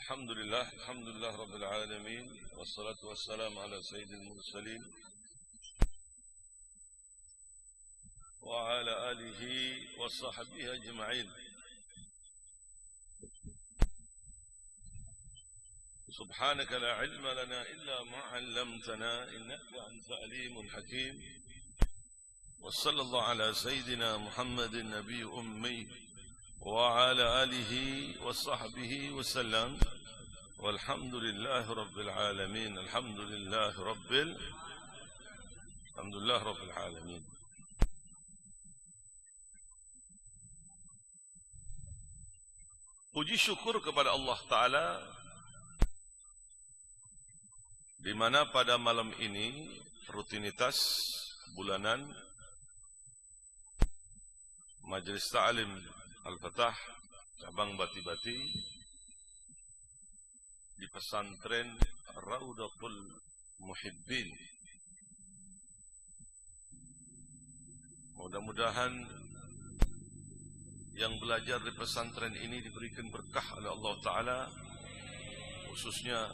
Alhamdulillah Rabbil Alamin. Wassalatu wassalamu ala sayyidil mursalin wa ala alihi wa sahbihi ajma'in. Subhanaka la ilma lana illa ma 'allamtana innaka antal alimul hakim. Wa sallallahu ala sayyidina Muhammadin nabiy ummi wa ala alihi wa sahbihi wa sallam. Walhamdulillahi rabbil alamin. Alhamdulillahi rabbil alamin. Puji syukur kepada Allah Ta'ala, di mana pada malam ini rutinitas bulanan Majelis Ta'lim Al-Fatah cabang Bati-Bati di pesantren Raudatul Muhibbin. Mudah-mudahan yang belajar di pesantren ini diberikan berkah oleh Allah Ta'ala, khususnya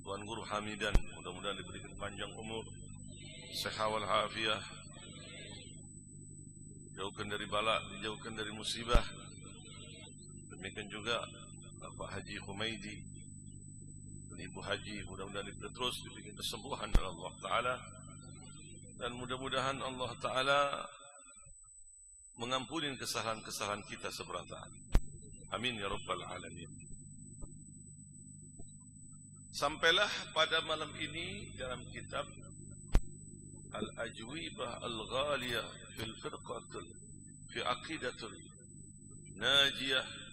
Tuan Guru Hamidan. Mudah-mudahan diberikan panjang umur, sehat wal afiah, jauhkan dari bala, dijauhkan dari musibah. Demikian juga Bapak Haji Humaidi dan Ibu Haji, mudah-mudahan terus diberikan kesembuhan oleh Allah Ta'ala, dan mudah-mudahan Allah Ta'ala mengampuni kesalahan-kesalahan kita seberata. Amin ya rabbal alamin. Sampailah pada malam ini dalam kitab Al-Ajwibah Al-Ghaliyah fil Firqatul fi Aqidatul Najiyah.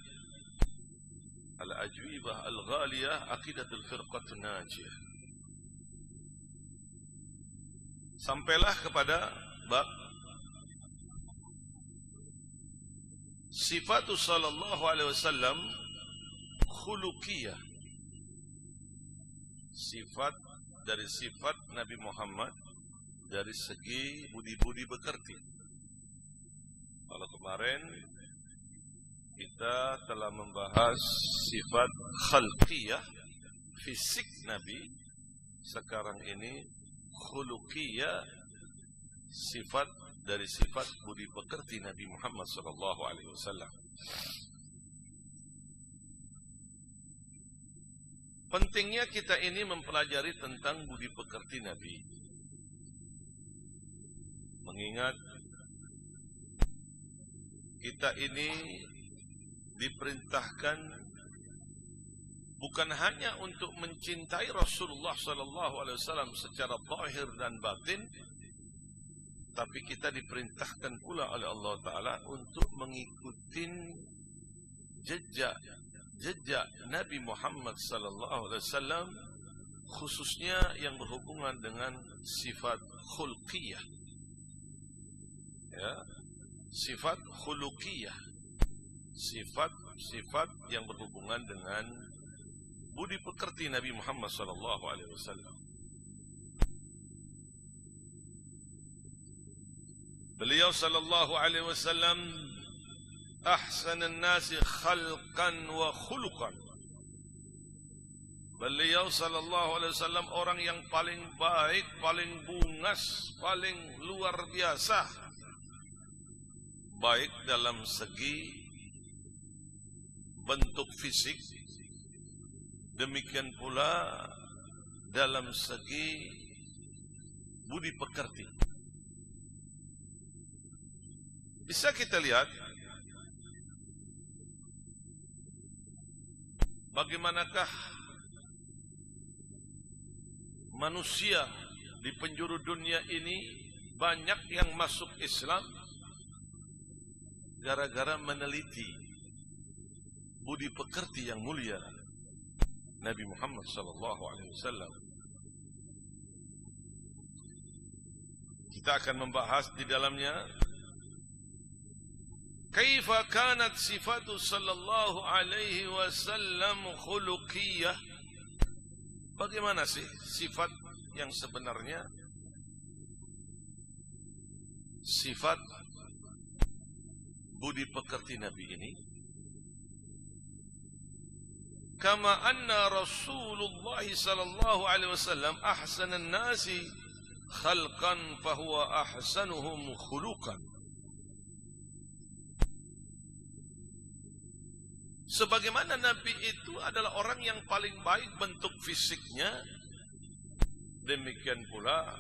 Al-Ajwibah Al-Ghaliyah Aqidatul Firqatul Najiyah. Sampailah kepada bab Sifatu sallallahu alaihi wasallam khuluqiyah. Sifat dari sifat Nabi Muhammad dari segi budi-budi pekerti. Kalau kemarin kita telah membahas sifat khalqiyah, fisik Nabi, sekarang ini khuluqiyah, sifat dari sifat budi pekerti Nabi Muhammad sallallahu alaihi wasallam. Pentingnya kita ini mempelajari tentang budi pekerti Nabi. Mengingat kita ini diperintahkan bukan hanya untuk mencintai Rasulullah sallallahu alaihi wasallam secara zahir dan batin, tapi kita diperintahkan pula oleh Allah Ta'ala untuk mengikuti jejak Nabi Muhammad sallallahu alaihi wasallam, khususnya yang berhubungan dengan sifat khulqiyah. Ya, sifat khuluqiyah. Sifat yang berhubungan dengan budi pekerti Nabi Muhammad sallallahu alaihi wasallam. Beliau sallallahu alaihi wasallam ahsanan nasi khalqan wa khuluqan. Beliau sallallahu alaihi wasallam orang yang paling baik, paling bungas, paling luar biasa, baik dalam segi bentuk fisik, demikian pula dalam segi budi pekerti. Bisa kita lihat bagaimanakah manusia di penjuru dunia ini banyak yang masuk Islam gara-gara meneliti budi pekerti yang mulia Nabi Muhammad sallallahu alaihi wasallam. Kita akan membahas di dalamnya kaifa kanat sifatu sallallahu alaihi wasallam khuluqiyah. Bagaimana sih sifat yang sebenarnya? Sifat budi pekerti Nabi ini kama anna Rasulullah sallallahu alaihi wasallam ahsanan nasi khalqan fahuwa ahsanuhum khuluqan. Sebagaimana Nabi itu adalah orang yang paling baik bentuk fisiknya, demikian pula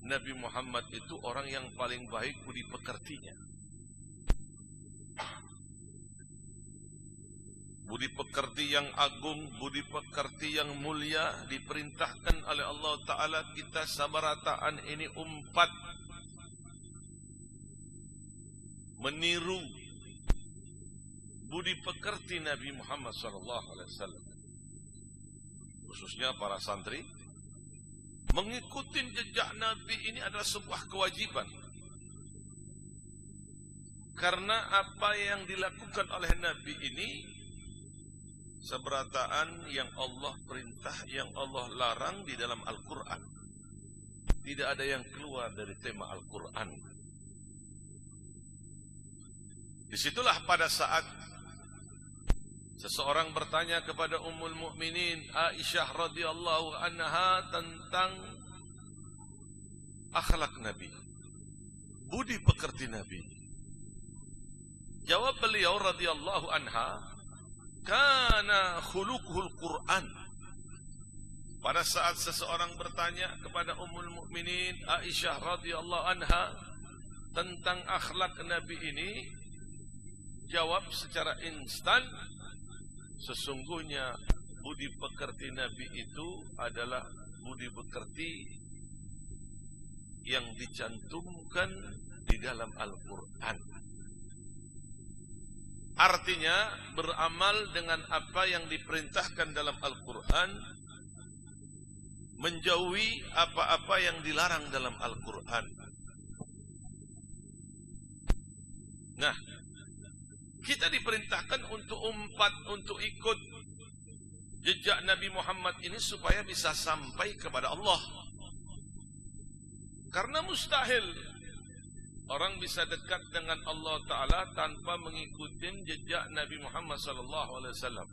Nabi Muhammad itu orang yang paling baik budi pekertinya. Budi pekerti yang agung, budi pekerti yang mulia, diperintahkan oleh Allah Ta'ala kita sabarataan ini umpat meniru budi pekerti Nabi Muhammad SAW, khususnya para santri. Mengikuti jejak Nabi ini adalah sebuah kewajiban, karena apa yang dilakukan oleh Nabi ini seberataan yang Allah perintah, yang Allah larang di dalam Al-Quran. Tidak ada yang keluar dari tema Al-Quran. Disitulah pada saat seseorang bertanya kepada Ummul Mukminin Aisyah radhiyallahu anha tentang akhlak Nabi, budi pekerti Nabi. Jawab beliau radhiyallahu anha, kana khuluquhul Quran. Pada saat seseorang bertanya kepada Ummul Mukminin Aisyah radhiyallahu anha tentang akhlak Nabi ini, jawab secara instan, sesungguhnya budi pekerti Nabi itu adalah budi pekerti yang dicantumkan di dalam Al-Quran. Artinya beramal dengan apa yang diperintahkan dalam Al-Quran, menjauhi apa-apa yang dilarang dalam Al-Quran. Nah, kita diperintahkan untuk umpat, untuk ikut jejak Nabi Muhammad ini supaya bisa sampai kepada Allah. Karena mustahil orang bisa dekat dengan Allah Ta'ala tanpa mengikuti jejak Nabi Muhammad SAW.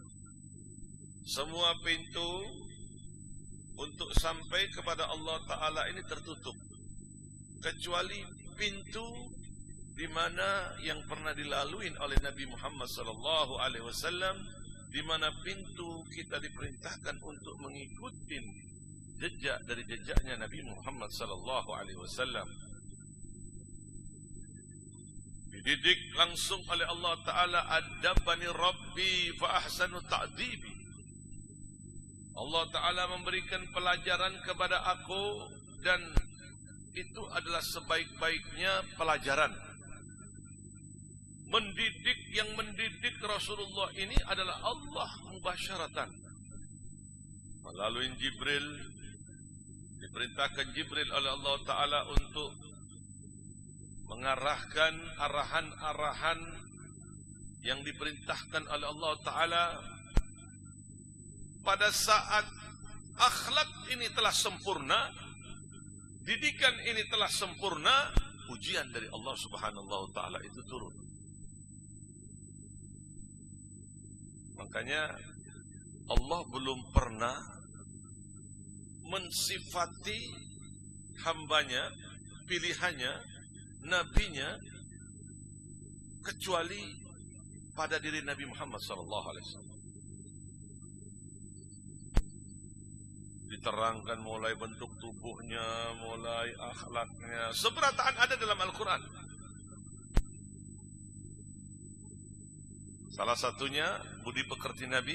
Semua pintu untuk sampai kepada Allah Ta'ala ini tertutup, kecuali pintu di mana yang pernah dilalui oleh Nabi Muhammad SAW, di mana pintu kita diperintahkan untuk mengikuti jejak dari jejaknya Nabi Muhammad SAW. Dididik langsung oleh Allah Ta'ala, adabani Rabbi fa ahsanu ta'dibi. Allah Ta'ala memberikan pelajaran kepada aku, dan itu adalah sebaik-baiknya pelajaran. Mendidik, yang mendidik Rasulullah ini adalah Allah mubasyaratan melalui Jibril. Diperintahkan Jibril oleh Allah Ta'ala untuk mengarahkan arahan-arahan yang diperintahkan oleh Allah Ta'ala. Pada saat akhlak ini telah sempurna, didikan ini telah sempurna, ujian dari Allah Subhanahu wa Ta'ala itu turun. Makanya Allah belum pernah mensifati hambanya, pilihannya, nabinya, kecuali pada diri Nabi Muhammad SAW. Diterangkan mulai bentuk tubuhnya, mulai akhlaknya, seberataan ada dalam Al-Quran. Salah satunya budi pekerti Nabi,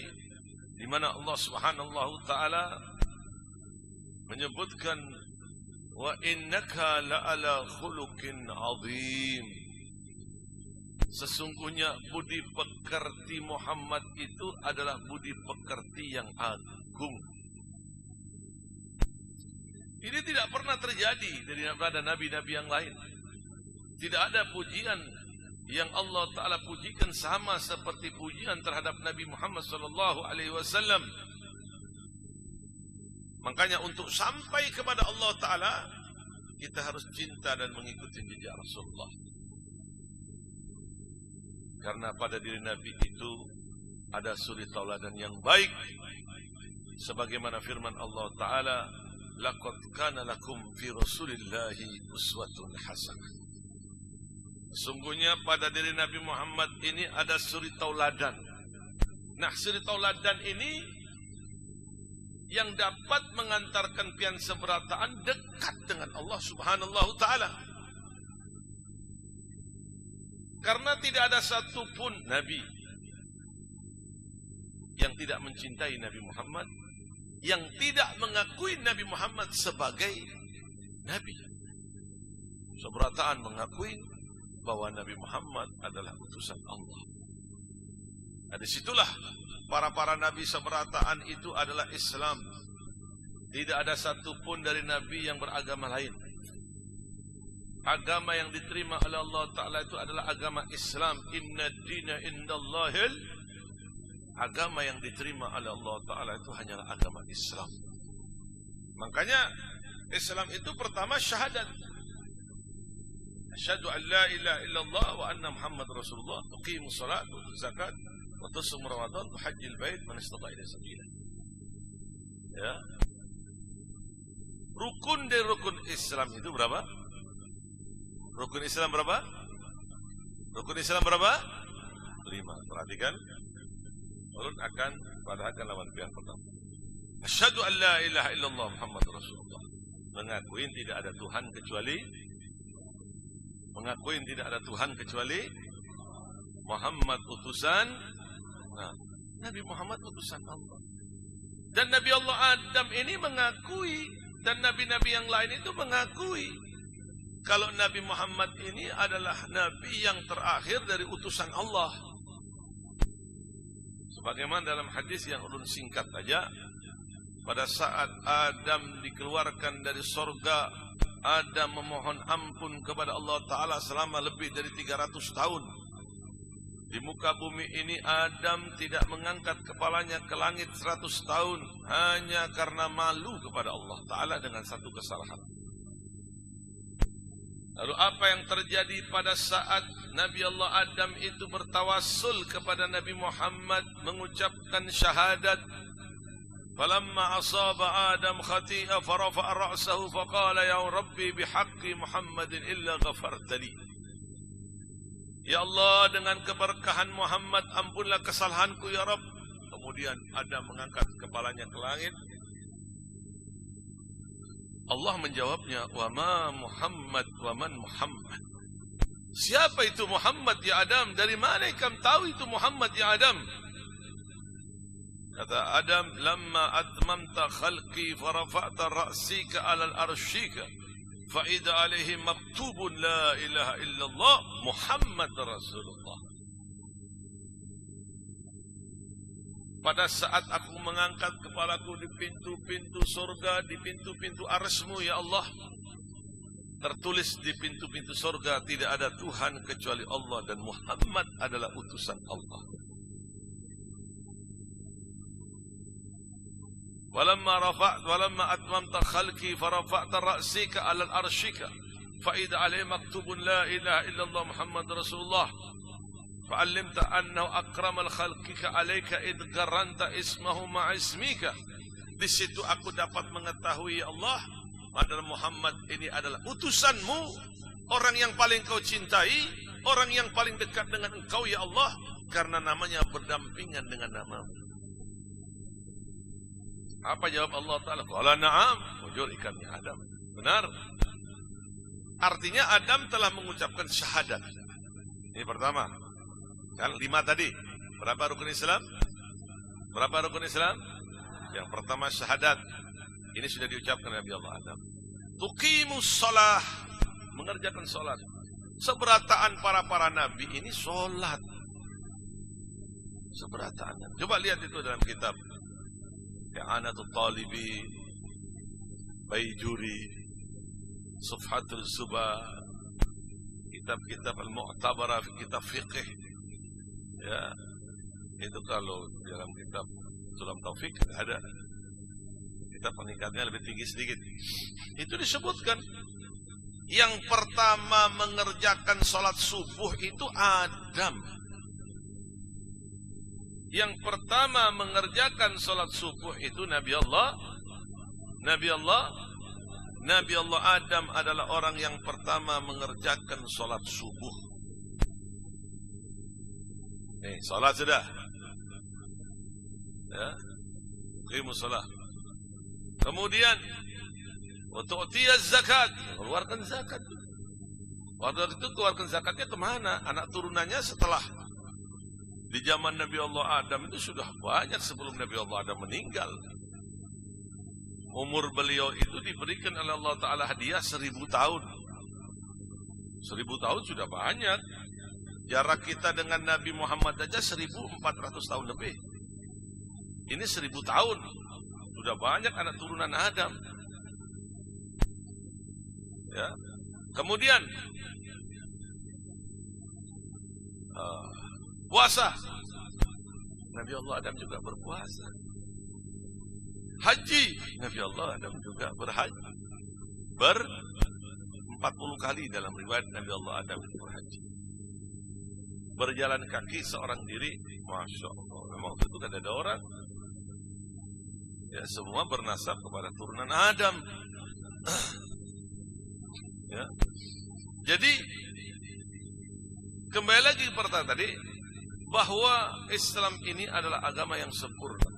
di mana Allah Subhanahu wa Ta'ala menyebutkan, wa innaka la'ala khuluqin azim. Sesungguhnya budi pekerti Muhammad itu adalah budi pekerti yang agung. Ini tidak pernah terjadi daripada nabi-nabi yang lain. Tidak ada pujian yang Allah Ta'ala pujikan sama seperti pujian terhadap Nabi Muhammad SAW. Makanya untuk sampai kepada Allah Ta'ala, kita harus cinta dan mengikuti jejak Rasulullah. Karena pada diri Nabi itu ada suri tauladan yang baik, sebagaimana firman Allah Ta'ala, laqad kana lakum fi rasulillahi uswatun hasanah. Sungguhnya pada diri Nabi Muhammad ini ada suri tauladan. Nah, suri tauladan ini yang dapat mengantarkan pian seberataan dekat dengan Allah Subhanahu Ta'ala. Karena tidak ada satupun Nabi yang tidak mencintai Nabi Muhammad, yang tidak mengakui Nabi Muhammad sebagai Nabi. Seberataan mengakui bahwa Nabi Muhammad adalah utusan Allah. Nah, disitulah para Nabi seberataan itu adalah Islam. Tidak ada satupun dari Nabi yang beragama lain. Agama yang diterima oleh Allah Ta'ala itu adalah agama Islam. Inna dina indallahil. Agama yang diterima oleh Allah Ta'ala itu hanyalah agama Islam. Makanya Islam itu pertama syahadat. Asyhadu an la ilaha illallah wa anna Muhammad Rasulullah. Tuqimus salat, tutuz zakat, wa tusum Ramadan, tuhajjil bait, man istata ilaihi sabila. Ya. Rukun dari rukun Islam itu berapa? Rukun Islam berapa? Rukun Islam berapa? 5. Perhatikan. Ulun akan padahkan lawan pihak pertama. Asyhadu an la ilaha illallah Muhammad Rasulullah. Mengakui tidak ada Tuhan kecuali Muhammad utusan. Nah, Nabi Muhammad utusan Allah. Dan Nabi Allah Adam ini mengakui, dan nabi-nabi yang lain itu mengakui kalau Nabi Muhammad ini adalah Nabi yang terakhir dari utusan Allah. Sebagaimana dalam hadis yang ulun singkat saja, pada saat Adam dikeluarkan dari sorga, Adam memohon ampun kepada Allah Ta'ala selama lebih dari 300 tahun. Di muka bumi ini Adam tidak mengangkat kepalanya ke langit 100 tahun, hanya karena malu kepada Allah Ta'ala dengan satu kesalahan. Lalu apa yang terjadi pada saat Nabi Allah Adam itu bertawassul kepada Nabi Muhammad, mengucapkan syahadat? Falamma asaba Adam khati'a farafa'a ra'sahu faqala ya Rabbi bihaqqi Muhammadin illa ghafartali. Ya Allah, dengan keberkahan Muhammad ampunlah kesalahanku ya Rabb. Kemudian Adam mengangkat kepalanya ke langit. Allah menjawabnya, wa ma Muhammad wa man Muhammad. Siapa itu Muhammad ya Adam? Dari mana kamu tahu itu Muhammad ya Adam? Kata Adam, lamma atmamta khalqi farafa'ta ra'sika 'ala al-arshika fa idza 'alaihi maktubun la ilaha illallah Muhammad Rasulullah. Pada saat aku mengangkat kepalaku di pintu-pintu surga, di pintu-pintu arsy-Mu ya Allah, tertulis di pintu-pintu surga tidak ada Tuhan kecuali Allah dan Muhammad adalah utusan Allah. Walamma atmamta khalqi farafa'ta ra'sika 'ala al-arshika fa idza 'alaihi maktubun la ilaha illallah Muhammad Rasulullah. Fa'allimta annahu akramal khalqika 'alaika id qarranta ismahu ma'a ismika. Di situ aku dapat mengetahui ya Allah, adalah Muhammad ini adalah utusanmu, orang yang paling kau cintai, orang yang paling dekat dengan engkau ya Allah, karena namanya berdampingan dengan namamu. Apa jawab Allah Ta'ala? Qala na'am, ujur ikannya Adam. Benar. Artinya Adam telah mengucapkan syahadat. Ini pertama. Kan 5 tadi. Berapa rukun Islam? Berapa rukun Islam? Yang pertama syahadat. Ini sudah diucapkan Nabi Allah Adam. Tuqimus shalah, mengerjakan salat. Seberataan para nabi ini salat. Seberataan. Coba lihat itu dalam kitab I'anatul Talibi, Baijuri, Sufhatul Subah, kitab-kitab Al-Mu'tabarah, kitab fiqh. Ya, itu kalau dalam kitab Sulam Taufik ada. Kitab peningkatnya lebih tinggi sedikit. Itu disebutkan yang pertama mengerjakan sholat subuh itu Adam. Yang pertama mengerjakan salat subuh itu Nabi Allah Adam adalah orang yang pertama mengerjakan salat subuh. Salat sudah. Ya. Qimus salat. Kemudian wa tu'tiyaz zakat, keluarkan zakat. Waktu itu keluarkan zakatnya kemana? Anak turunannya setelah di zaman Nabi Allah Adam itu sudah banyak sebelum Nabi Allah Adam meninggal. Umur beliau itu diberikan oleh Allah Ta'ala hadiah 1000 tahun. 1000 tahun sudah banyak. Jarak kita dengan Nabi Muhammad aja 1400 tahun lebih. Ini 1000 tahun. Sudah banyak anak turunan Adam. Ya. Kemudian puasa. Nabi Allah Adam juga berpuasa. Haji. Nabi Allah Adam juga berhaji. 40 kali dalam riwayat Nabi Allah Adam berhaji. Berjalan kaki seorang diri, Masya Allah. Memang itu kan ada orang. Ya, semua bernasab kepada turunan Adam. Ya. Jadi kembali lagi pertanyaan tadi, bahwa Islam ini adalah agama yang sempurna.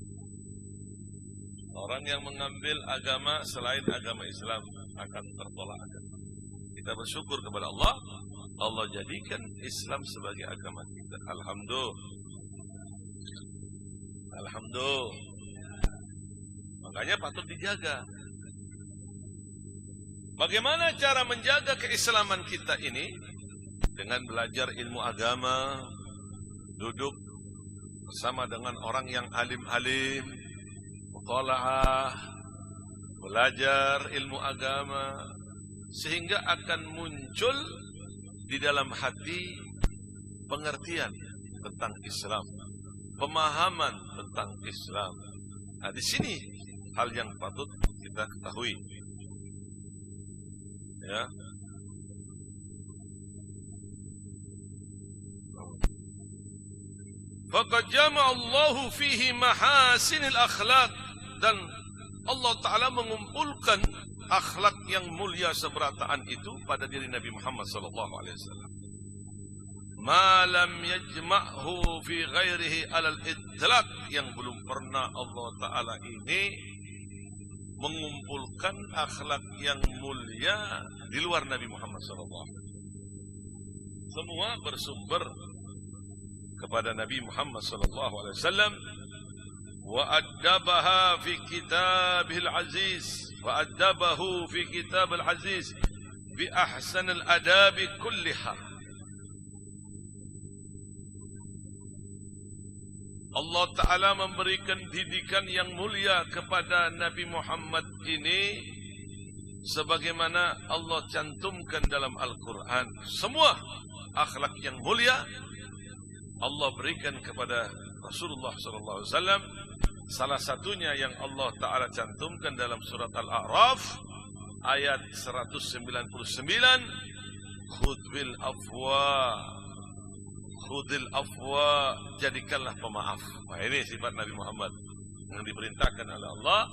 Orang yang mengambil agama selain agama Islam akan tertolak. Kita bersyukur kepada Allah, Allah jadikan Islam sebagai agama kita. Alhamdulillah. Makanya patut dijaga. Bagaimana cara menjaga keislaman kita ini? Dengan belajar ilmu agama, duduk bersama dengan orang yang alim-alim, muthala'ah, belajar ilmu agama, sehingga akan muncul di dalam hati pengertian tentang Islam, pemahaman tentang Islam. Nah, di sini hal yang patut kita ketahui. Ya. Faqad jama'a Allahu fihi mahasinil akhlaq, dan Allah Ta'ala mengumpulkan akhlak yang mulia seberataan itu pada diri Nabi Muhammad sallallahu alaihi wasallam. Ma lam yajma'hu fi ghairihi alal itlaq, yang belum pernah Allah Ta'ala ini mengumpulkan akhlak yang mulia di luar Nabi Muhammad sallallahu alaihi wasallam. Semua bersumber kepada Nabi Muhammad sallallahu alaihi wasallam. Wa addabaha fi kitabihil aziz, wa addabahu fi kitabil aziz bi ahsanil adabi kulliha. Allah Ta'ala memberikan didikan yang mulia kepada Nabi Muhammad ini sebagaimana Allah cantumkan dalam Al-Quran. Semua akhlak yang mulia Allah berikan kepada Rasulullah SAW. Salah satunya yang Allah Ta'ala cantumkan dalam surat Al-A'raf ayat 199, khudbil afwa, jadikanlah pemaaf. Nah, ini sifat Nabi Muhammad yang diperintahkan oleh Allah,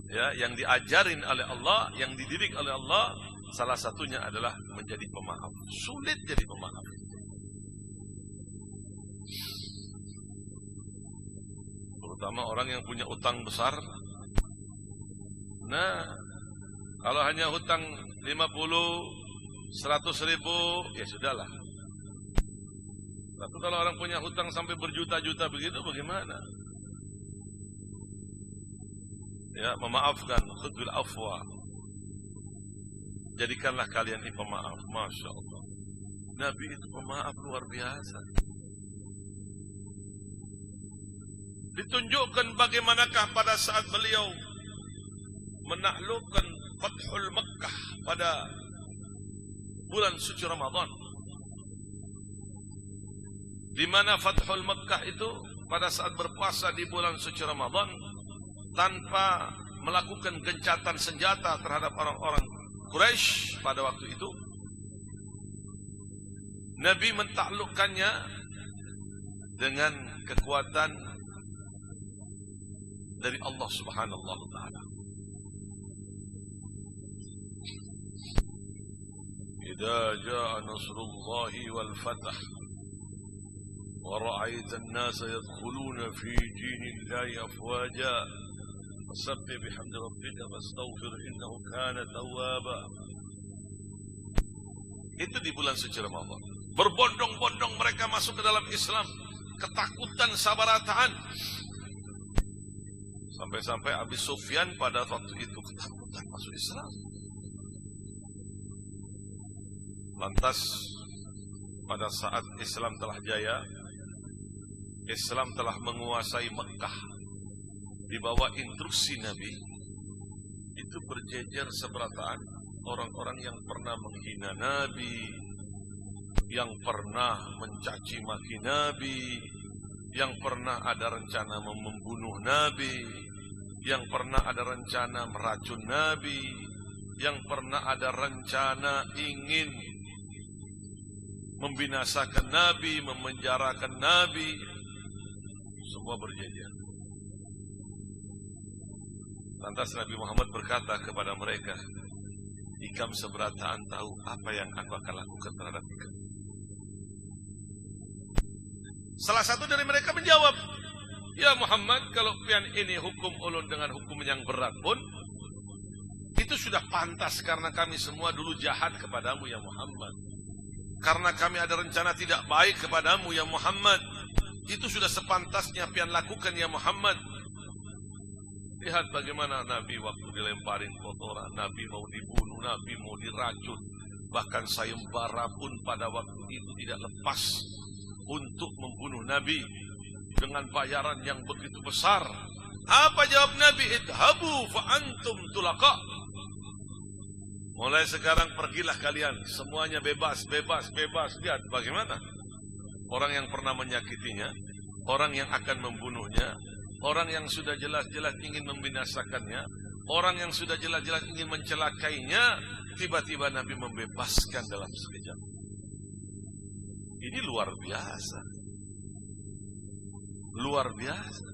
ya, yang diajarin oleh Allah, yang dididik oleh Allah. Salah satunya adalah menjadi pemaaf. Sulit jadi pemaaf. Terutama orang yang punya utang besar. Nah, kalau hanya hutang 50, 100 ribu, ya sudahlah. Tapi kalau orang punya hutang sampai berjuta-juta begitu, bagaimana? Ya, memaafkan, khudbil afwa. Jadikanlah kalian ini pemaaf. Masya Allah. Nabi itu pemaaf luar biasa. Ditunjukkan bagaimanakah pada saat beliau menaklukkan Fathul Makkah pada bulan suci Ramadan. Di mana Fathul Makkah itu pada saat berpuasa di bulan suci Ramadan tanpa melakukan gencatan senjata terhadap orang-orang Quraisy pada waktu itu. Nabi mentaklukkannya dengan kekuatan dari Allah Subhanahu wa taala. Idza jaa nasrullahi wal fath wa ra'aita an-nasa yadkhuluna fi dinillahi afwaja fasabbih bihamdi rabbika wastaghfir innahu kana tawwaba. Itu di bulan suci Ramadan. Berbondong-bondong mereka masuk ke dalam Islam, ketakutan sabarataan. Sampai-sampai Abi Sufyan pada waktu itu ketakutan masuk Islam. Lantas pada saat Islam telah jaya, Islam telah menguasai Mekah, di bawah instruksi Nabi, itu berjejer seberataan orang-orang yang pernah menghina Nabi, yang pernah mencaci maki Nabi, yang pernah ada rencana membunuh Nabi, yang pernah ada rencana meracun Nabi, yang pernah ada rencana ingin membinasakan Nabi, memenjarakan Nabi, semua berjejer. Lantas Nabi Muhammad berkata kepada mereka, "Ikam seberataan tahu apa yang aku akan lakukan terhadap ikam?" Salah satu dari mereka menjawab, "Ya Muhammad, kalau pian ini hukum ulun dengan hukum yang berat pun, itu sudah pantas karena kami semua dulu jahat kepadamu ya Muhammad. Karena kami ada rencana tidak baik kepadamu ya Muhammad. Itu sudah sepantasnya pian lakukan ya Muhammad." Lihat bagaimana Nabi waktu dilemparin kotoran, Nabi mau dibunuh, Nabi mau diracun. Bahkan sayembara pun pada waktu itu tidak lepas untuk membunuh Nabi dengan bayaran yang begitu besar. Apa jawab Nabi? "Idhabu fa antum tulaqa." Mulai sekarang pergilah kalian, semuanya bebas, bebas, bebas. Lihat bagaimana orang yang pernah menyakitinya, orang yang akan membunuhnya, orang yang sudah jelas-jelas ingin membinasakannya, orang yang sudah jelas-jelas ingin mencelakainya, tiba-tiba Nabi membebaskan dalam sekejap. Ini luar biasa. Luar biasa.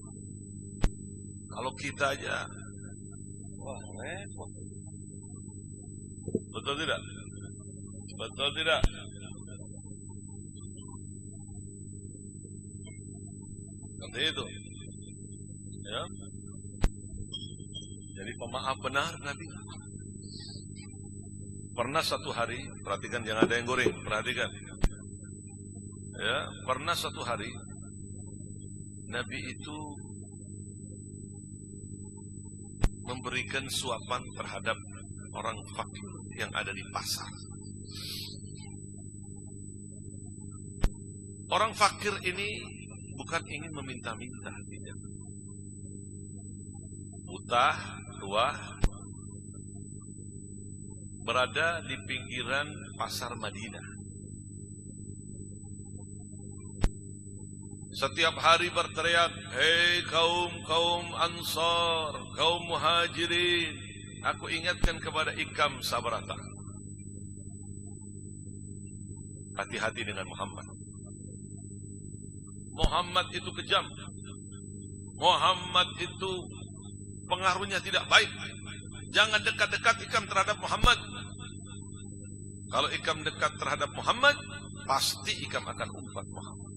Kalau kita aja, wah repot. Betul tidak? Betul tidak? Seperti itu. Ya. Jadi pemaaf benar Nabi. Pernah satu hari, perhatikan jangan ada yang goreng, perhatikan. Ya, pernah satu hari Nabi itu memberikan suapan terhadap orang fakir yang ada di pasar. Orang fakir ini bukan ingin meminta-minta, tidak. Buta, tua, berada di pinggiran pasar Madinah. Setiap hari berteriak, "Hei kaum Ansar, kaum Muhajirin, aku ingatkan kepada ikam sabrata. Hati-hati dengan Muhammad. Muhammad itu kejam. Muhammad itu pengaruhnya tidak baik. Jangan dekat-dekat ikam terhadap Muhammad. Kalau ikam dekat terhadap Muhammad, pasti ikam akan umpat Muhammad."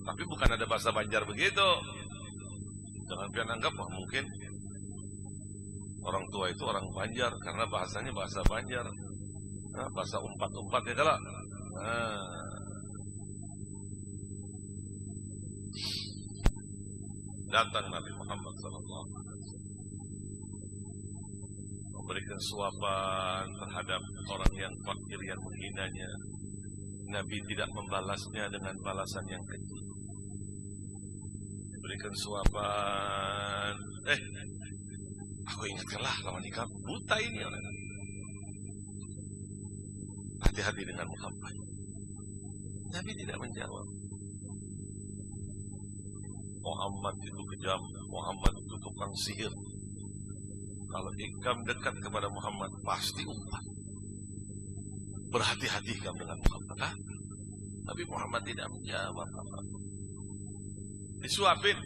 Tapi bukan ada bahasa Banjar begitu. Jangan pian anggap mungkin orang tua itu orang Banjar karena bahasanya bahasa Banjar. Nah, bahasa umpat-umpat ya kalau. Nah. Datang Nabi Muhammad SAW memberikan suapan terhadap orang yang fakir yang menghinanya. Nabi tidak membalasnya dengan balasan yang kecil. Berikan suapan. Aku ingatkanlah lawan ikam. Buta ini orang. Hati-hati dengan Muhammad. Nabi tidak menjawab. Muhammad itu kejam. Muhammad itu tukang sihir. Kalau ikam dekat kepada Muhammad, pasti umpat. Berhati-hati ikam dengan Muhammad. Nabi Muhammad tidak menjawab apa. Disuapin.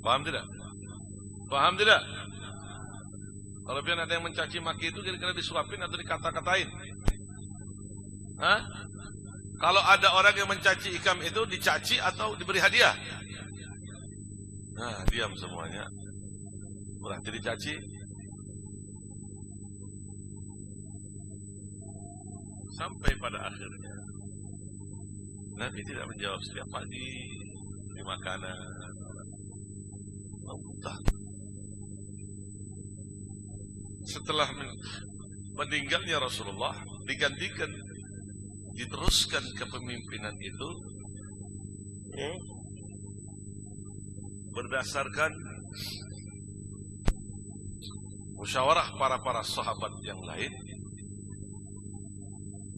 Paham tidak? Paham tidak? Kalau pian ada yang mencaci maki itu kira-kira disuapin atau dikata-katain? Hah? Kalau ada orang yang mencaci Ikam itu dicaci atau diberi hadiah? Nah, diam semuanya. Berarti dicaci. Sampai pada akhirnya Nabi tidak menjawab setiap pagi di makanan. Entah. Setelah meninggalnya Rasulullah, digantikan, diteruskan kepemimpinan itu berdasarkan musyawarah para sahabat yang lain.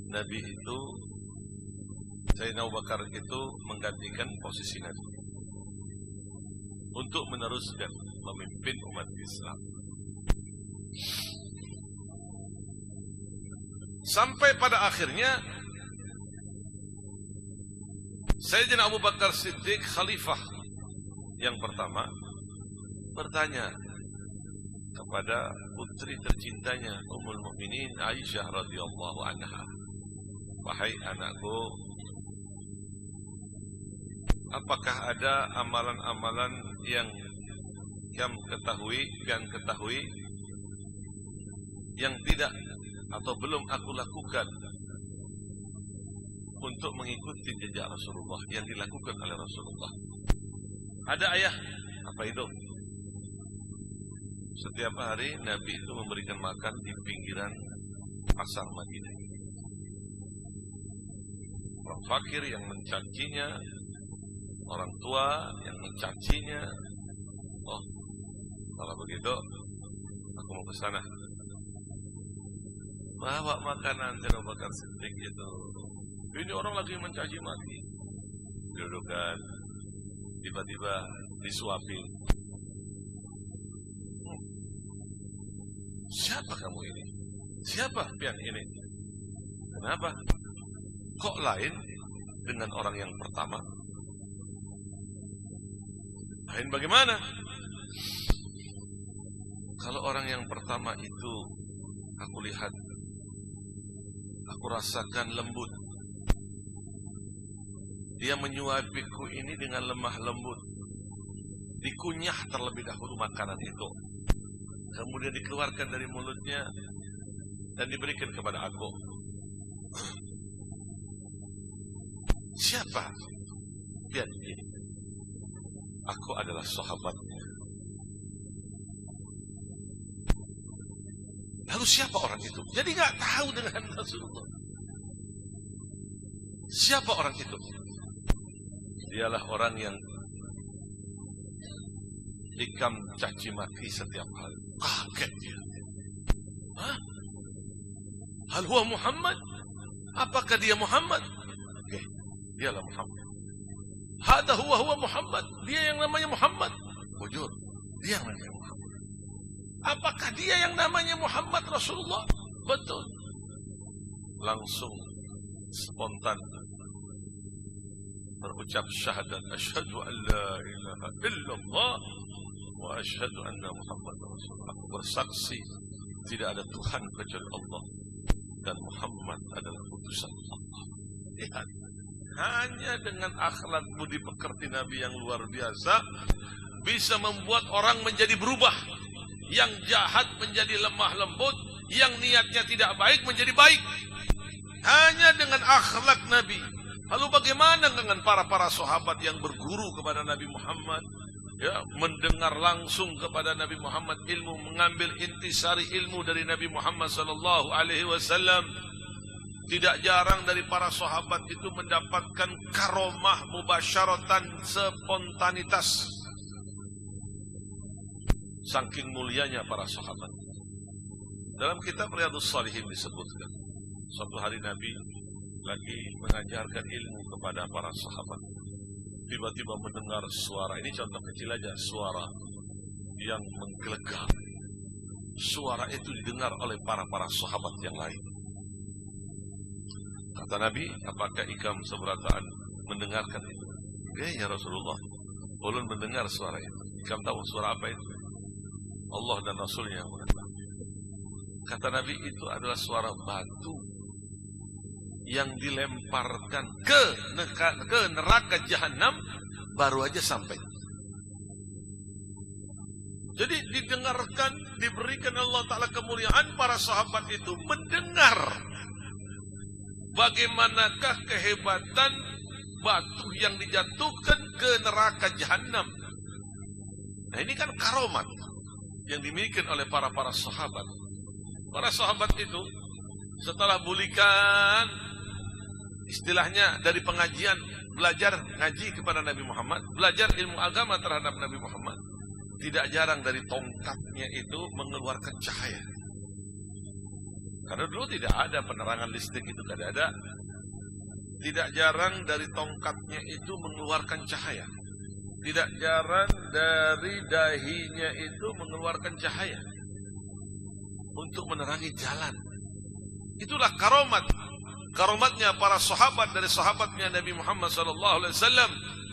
Nabi itu, Sayyidina Abu Bakar itu menggantikan posisi Nabi untuk meneruskan memimpin umat Islam. Sampai pada akhirnya Sayyidina Abu Bakar Siddiq khalifah yang pertama bertanya kepada putri tercintanya Ummul Mukminin Aisyah radhiyallahu anha, "Wahai anakku, apakah ada amalan-amalan yang kalian ketahui yang tidak atau belum aku lakukan untuk mengikuti jejak Rasulullah yang dilakukan oleh Rasulullah?" Ada ayah. Apa itu? Setiap hari Nabi itu memberikan makan di pinggiran pasar Madinah. Orang fakir yang mencacinya, orang tua yang mencacinya. Oh, kalau begitu aku mau ke sana. Bawa makanan Sayyidina Abu Bakar Siddiq itu. Ini orang lagi mencaci maki. Didudukan, tiba-tiba disuapin. Siapa kamu ini? Siapa pian ini? Kenapa? Kok lain dengan orang yang pertama? Lain bagaimana? Kalau orang yang pertama itu aku lihat, aku rasakan lembut. Dia menyuapiku ini dengan lemah lembut. Dikunyah terlebih dahulu makanan itu, kemudian dikeluarkan dari mulutnya dan diberikan kepada aku. Siapa dia ini? Aku adalah sahabatnya. Lalu siapa orang itu? Jadi nggak tahu dengan Rasulullah. Siapa orang itu? Dialah orang yang Ikam caci maki setiap hari. Kaget dia. Hah? Hal huwa Muhammad? Apakah dia Muhammad? Oke, dialah Muhammad. Hada huwa Muhammad. Dia yang namanya Muhammad. Bujur, dia yang namanya Muhammad. Apakah dia yang namanya Muhammad Rasulullah? Betul. Langsung spontan berucap syahadat, asyhadu an la ilaha illallah wa asyhadu anna Muhammad Rasulullah. Bersaksi tidak ada Tuhan kecuali Allah dan Muhammad adalah utusan Allah. Lihat, hanya dengan akhlak budi pekerti Nabi yang luar biasa bisa membuat orang menjadi berubah. Yang jahat menjadi lemah lembut, yang niatnya tidak baik menjadi baik. Hanya dengan akhlak Nabi. Lalu bagaimana dengan para sahabat yang berguru kepada Nabi Muhammad? Ya, mendengar langsung kepada Nabi Muhammad ilmu, mengambil intisari ilmu dari Nabi Muhammad sallallahu alaihi wasallam. Tidak jarang dari para sahabat itu mendapatkan karomah mubasyaratan, spontanitas. Saking mulianya para sahabat. Dalam kitab Riyadhus Shalihin disebutkan, suatu hari Nabi lagi mengajarkan ilmu kepada para sahabat. Tiba-tiba mendengar suara, ini contoh kecil aja, suara yang menggelegar. Suara itu didengar oleh para sahabat yang lain. Kata Nabi, apakah ikam seberataan mendengarkan itu? Ya Rasulullah, ulun mendengar suara itu. Ikam tahu suara apa itu? Allah dan Rasulnya yang mengetahui. Kata Nabi, itu adalah suara batu yang dilemparkan ke neraka jahanam baru aja sampai. Jadi didengarkan, diberikan Allah Ta'ala kemuliaan, para sahabat itu mendengar bagaimanakah kehebatan batu yang dijatuhkan ke neraka jahanam. Nah, ini kan karomat yang dimiliki oleh para sahabat. Para sahabat itu setelah bulikan, istilahnya dari pengajian, belajar ngaji kepada Nabi Muhammad, belajar ilmu agama terhadap Nabi Muhammad, tidak jarang dari tongkatnya itu mengeluarkan cahaya. Karena dulu tidak ada penerangan listrik, itu tidak ada. Tidak jarang dari tongkatnya itu mengeluarkan cahaya. Tidak jarang dari dahinya itu mengeluarkan cahaya untuk menerangi jalan. Itulah karomat. Karomatnya para sahabat dari sahabatnya Nabi Muhammad SAW.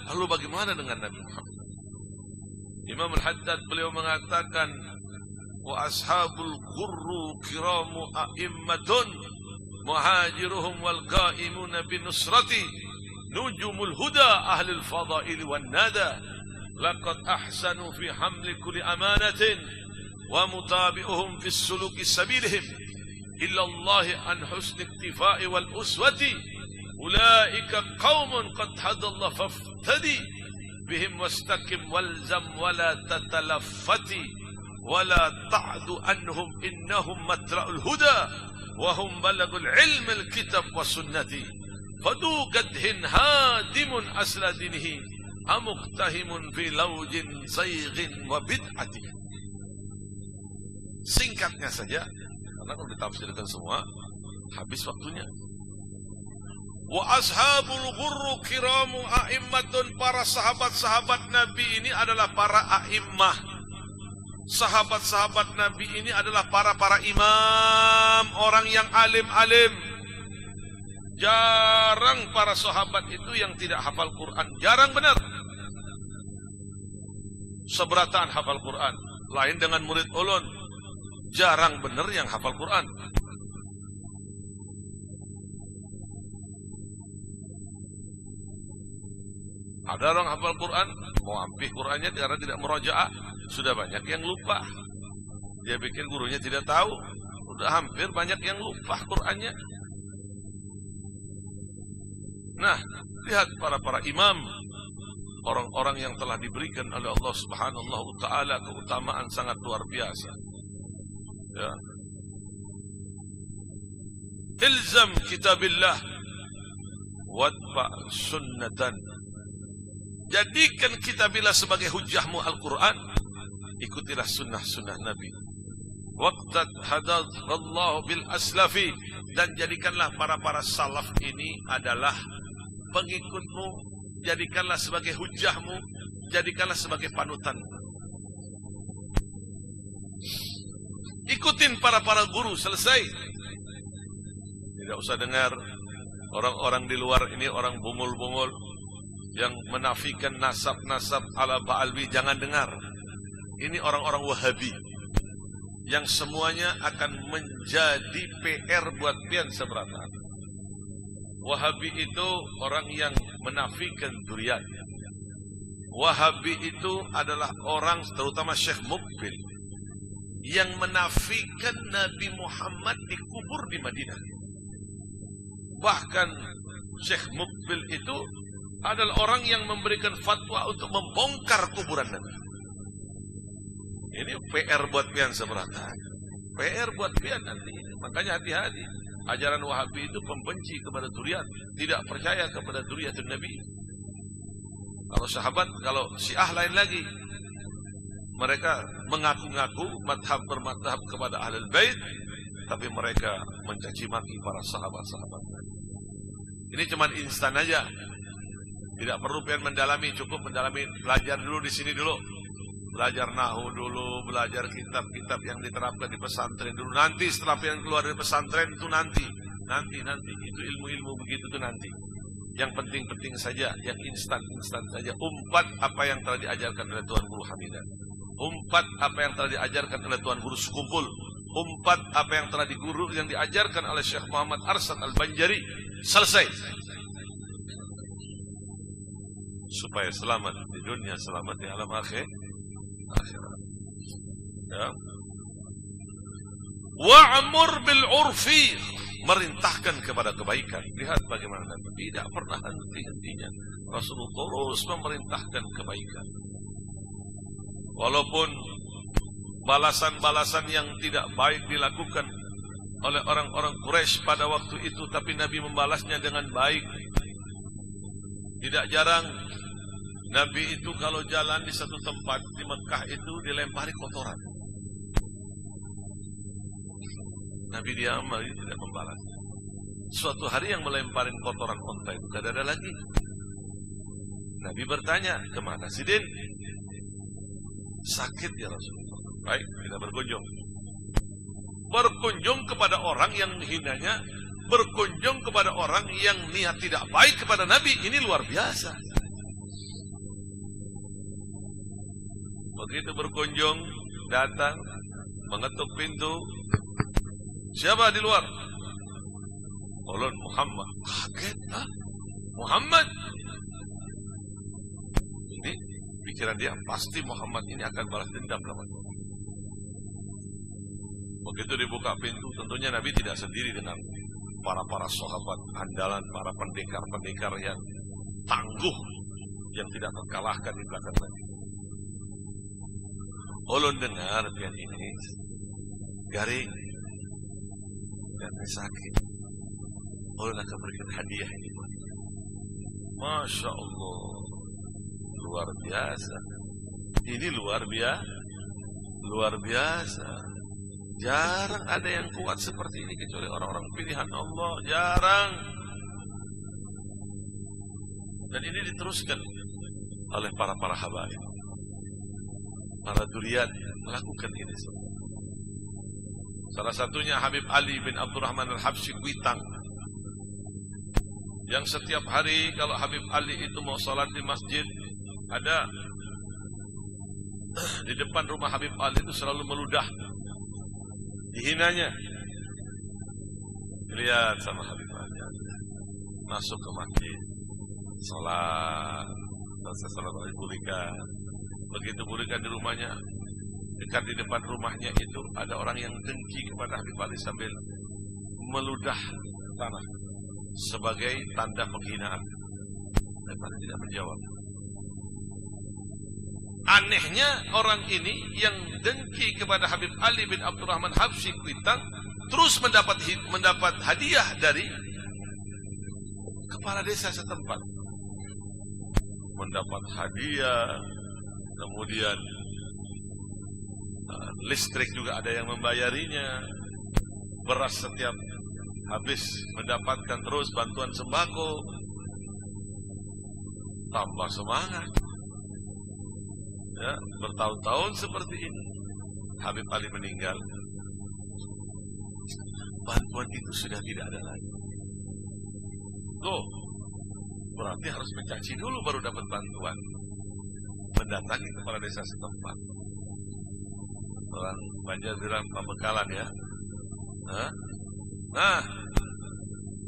Lalu bagaimana dengan Nabi Muhammad? Imam Al-Haddad beliau mengatakan, wa ashabul ghurru kiramu a'immatun muhajiruhum wal qaimuna bin nusrati nujumul huda ahlil fadail wan nada laqad ahsanu fi hamli kulli amanatin wa mutabi'uhum fi suluki sabilihim illa Allah an husni iktifai wal uswati ulaika qaumun qad hadallahu faftadi bihim wastaqim walzam wala tatalaffati wala ta'du anhum innahum matra'ul huda wa hum balagul ilm alkitab wa sunnati fadu qadhin hadimun asla dinihi amuktahimun fi lawjin sayghin wa bid'ati. Singkatnya saja, karena kalau ditafsirkan semua habis waktunya. Wa ashabul ghurru kiramu a'immatun, para sahabat-sahabat Nabi ini adalah para a'immah. Sahabat-sahabat Nabi ini adalah para imam, orang yang alim-alim. Jarang para sahabat itu yang tidak hafal Quran, jarang benar. Seberatan hafal Quran, lain dengan murid ulun, jarang benar yang hafal Quran. Ada orang hafal Quran, mau ampih Qurannya karena tidak murajaah, sudah banyak yang lupa. Dia pikir gurunya tidak tahu, sudah hampir banyak yang lupa Qurannya. Nah, lihat para imam, orang-orang yang telah diberikan oleh Allah Subhanahu wa taala keutamaan sangat luar biasa. Ya. Ilzam kitabillah watba sunnatan. Jadikan kitabillah sebagai hujahmu Al-Quran, ikutilah sunnah-sunnah Nabi. Waqtad hadallahu bil aslafi, dan jadikanlah para salaf ini adalah pengikutmu, jadikanlah sebagai hujahmu, jadikanlah sebagai panutanmu. Ikutin para guru, selesai. Tidak usah dengar orang-orang di luar ini, orang bungul-bungul yang menafikan nasab-nasab ala Ba'alwi, jangan dengar. Ini orang-orang Wahabi yang semuanya akan menjadi PR buat pian seberatan. Wahabi itu orang yang menafikan dzurriyyah. Wahabi itu adalah orang, terutama Syekh Muqbil, yang menafikan Nabi Muhammad dikubur di Madinah. Bahkan Syekh Muqbil itu adalah orang yang memberikan fatwa untuk membongkar kuburan Nabi. Ini PR buat pian seberatan. PR buat pian nanti. Makanya hati-hati. Ajaran Wahabi itu pembenci kepada dzurriyyah, tidak percaya kepada dzurriyyatul Nabi. Kalau sahabat, kalau Syiah lain lagi. Mereka mengaku-ngaku bermadhab kepada Ahlul Bait, tapi mereka mencaci maki para sahabat-sahabat. Ini cuma instan aja. Tidak perlu pengen mendalami, cukup mendalami, belajar dulu di sini dulu. Belajar nahu dulu, belajar kitab-kitab yang diterapkan di pesantren dulu. Nanti setelah yang keluar dari pesantren itu nanti Nanti itu ilmu-ilmu begitu tuh nanti. Yang penting-penting saja, yang instan-instan saja. Umpat apa yang telah diajarkan oleh Tuan Guru Hamidah. Umpat apa yang telah diajarkan oleh Tuan Guru Sekumpul. Umpat apa yang telah yang diajarkan oleh Syekh Muhammad Arsyad Al-Banjari. Selesai. Supaya selamat di dunia, selamat di alam akhirat. Ya. Wa'mur bil urfi, merintahkan kepada kebaikan. Lihat bagaimana tidak pernah henti-hentinya Rasulullah terus memerintahkan kebaikan. Walaupun balasan-balasan yang tidak baik dilakukan oleh orang-orang Quraisy pada waktu itu, tapi Nabi membalasnya dengan baik. Tidak jarang Nabi itu kalau jalan di satu tempat di Mekah itu dilempari kotoran. Nabi diam, tidak membalas. Suatu hari yang melemparin kotoran onta itu tidak ada lagi. Nabi bertanya, kemana si Din? Sakit ya Rasulullah. Baik, kita berkunjung. Berkunjung kepada orang yang menghinanya, berkunjung kepada orang yang niat tidak baik kepada Nabi. Ini luar biasa. Begitu berkunjung, datang, mengetuk pintu. Siapa di luar? Ulun Muhammad. Kaget, Muhammad. Ini pikiran dia, pasti Muhammad ini akan balas dendam namanya. Begitu dibuka pintu, tentunya Nabi tidak sendiri dengan para sahabat andalan, para pendekar-pendekar yang tangguh, yang tidak terkalahkan di belakang Nabi. Ulun dengar pian ini garing dan sakit. Ulun akan berikan hadiah ini. Masya Allah, luar biasa. Ini luar biasa. Jarang ada yang kuat seperti ini kecuali orang-orang pilihan Allah. Jarang. Dan ini diteruskan oleh para habaib. Para duriat melakukan ini semua. Salah satunya Habib Ali bin Abdurrahman Al-Habsyi Kuitang, yang setiap hari kalau Habib Ali itu mau sholat di masjid, ada di depan rumah Habib Ali itu selalu meludah, dihinanya. Lihat sama Habib Ali, masuk ke masjid, sholat, selesai sholat berikan. Begitu berikan di rumahnya, dekat di depan rumahnya itu ada orang yang dengki kepada Habib Ali sambil meludah tanah sebagai tanda penghinaan. Habib Ali tidak menjawab. Anehnya orang ini yang dengki kepada Habib Ali bin Abdurrahman Habsyi Kuitang terus mendapat hadiah dari kepala desa setempat. Mendapat hadiah, kemudian listrik juga ada yang membayarinya, beras setiap habis mendapatkan terus bantuan sembako. Tambah semangat. Ya, bertahun-tahun seperti ini. Habib Ali meninggal, bantuan itu sudah tidak ada lagi. Loh, berarti harus mencaci dulu baru dapat bantuan. Mendatangi kepala desa setempat. Orang Banjar bilang pembekalan ya. Nah,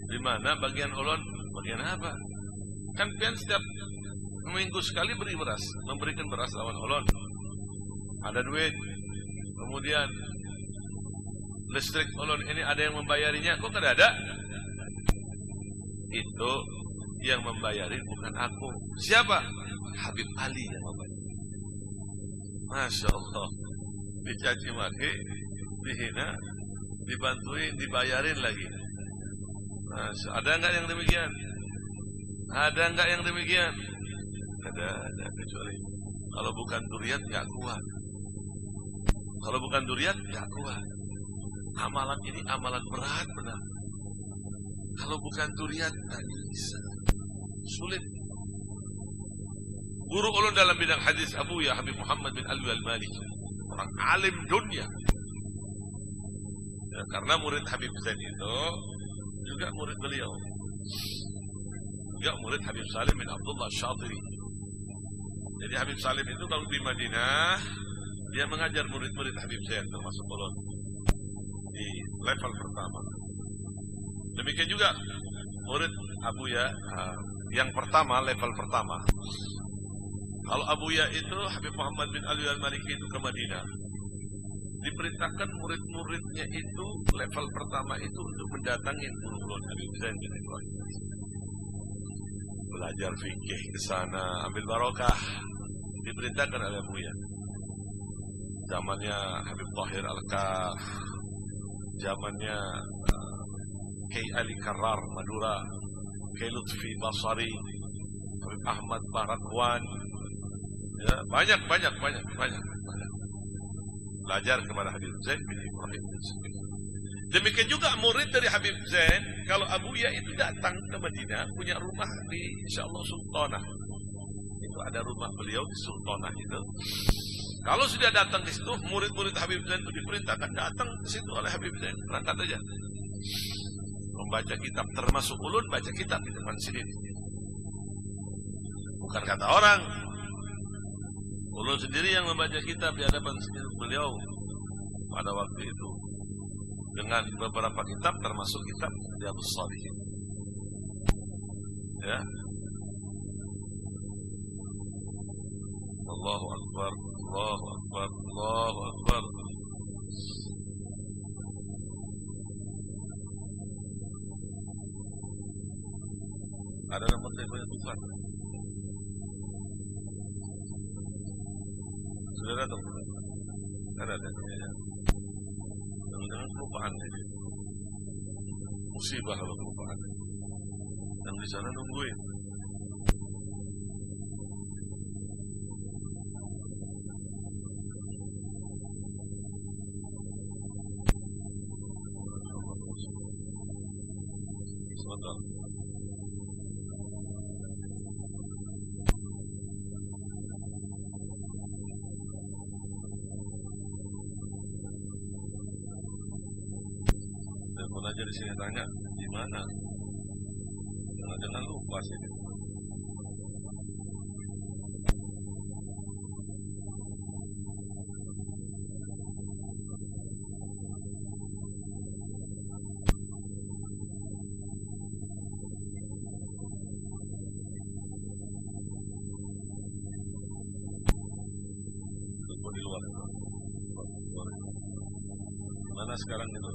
di mana bagian ulun? Bagian apa? Kan pian setiap minggu sekali beri beras, memberikan beras lawan ulun. Ada duit. Kemudian listrik ulun ini ada yang membayarinya. Kok tidak ada? Itu yang membayarin bukan aku. Siapa? Habib Ali yang membayar. Masya Allah. Dicaci maki, dihina, dibantuin, dibayarin lagi. Ada enggak yang demikian? Ada enggak yang demikian? Ada kecuali kalau bukan duriat enggak kuat. Kalau bukan duriat enggak kuat. Amalan ini amalan berat benar. Kalau bukan duriat enggak bisa. Sulit. Guru ulun dalam bidang hadis Abu Ya Habib Muhammad bin Alwi Al-Maliki, orang alim dunia. Ya, karena murid Habib Zain itu juga murid beliau. Juga murid Habib Salim bin Abdullah Syatiri. Jadi Habib Salim itu kalau di Madinah, dia mengajar murid-murid Habib Zain termasuk ulun di level pertama. Demikian juga murid Abuya yang pertama, level pertama. Kalau Abuya itu Habib Muhammad bin Ali al-Maliki itu ke Madinah, diperintahkan murid-muridnya itu level pertama itu untuk mendatangi ulun Habib Zain bin Ibrahim. Belajar fikih ke sana, ambil barokah. Diperintahkan oleh Abuya. Zamannya Habib Tahir Al-Kaf, zamannya Kiai Ali Karrar Madura, Kiai Lutfi Basari, Habib Ahmad Barakwan, ya, banyak. Belajar kepada Habib Zain bin Ibrahim. Demikian juga murid dari Habib Zain, kalau Abuya itu datang ke Madinah, punya rumah di insyaallah Sultanah. Itu ada rumah beliau di Sultanah itu. Kalau sudah datang ke situ, murid-murid Habib Zain itu diperintahkan datang ke situ oleh Habib Zain. Berangkat aja. Membaca kitab, termasuk ulun baca kitab di depan sini. Bukan kata orang. Ulun sendiri yang membaca kitab di hadapan beliau pada waktu itu. Dengan beberapa kitab, termasuk kitab Riyadhus Shalihin. Ya. Allahu Akbar, Allahu Akbar, Allahu Akbar. Ada nomor teleponnya Tufan? Sudah datang? Ada. Ya. Jangan kelupaan ini. Musibah kalau kelupaan. Yang di sana nungguin. Sebentar. Telepon aja di sini tanya di mana. Jangan lupa sih. Telepon di luar. Mana sekarang itu?